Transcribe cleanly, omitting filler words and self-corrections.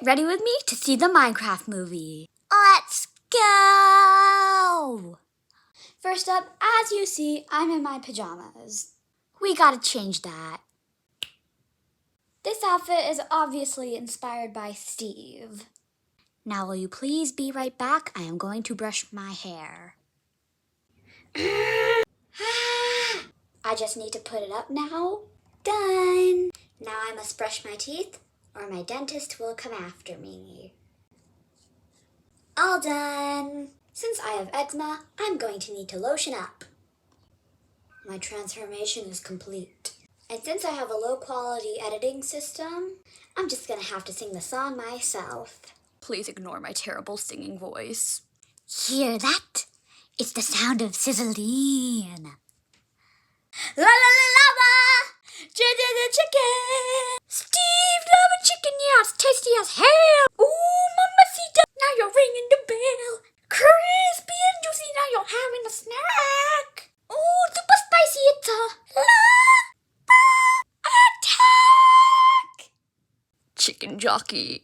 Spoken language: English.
Get ready with me to see the Minecraft movie. Let's go! First up, as you see, I'm in my pajamas. We gotta change that. This outfit is obviously inspired by Steve. Now will you please be right back? I am going to brush my hair. I just need to put it up now. Done! Now I must brush my teeth or my dentist will come after me. All done! Since I have eczema, I'm going to need to lotion up. My transformation is complete. And since I have a low-quality editing system, I'm just gonna have to sing the song myself. Please ignore my terrible singing voice. Hear that? It's the sound of sizzling. La la la lava! Chicken! Steve loving chicken, yeah, it's tasty as hell! Ooh, mamacita, now you're ringing the bell! Crispy and juicy, now you're having a snack! Ooh, super spicy, it's a attack! Chicken Jockey.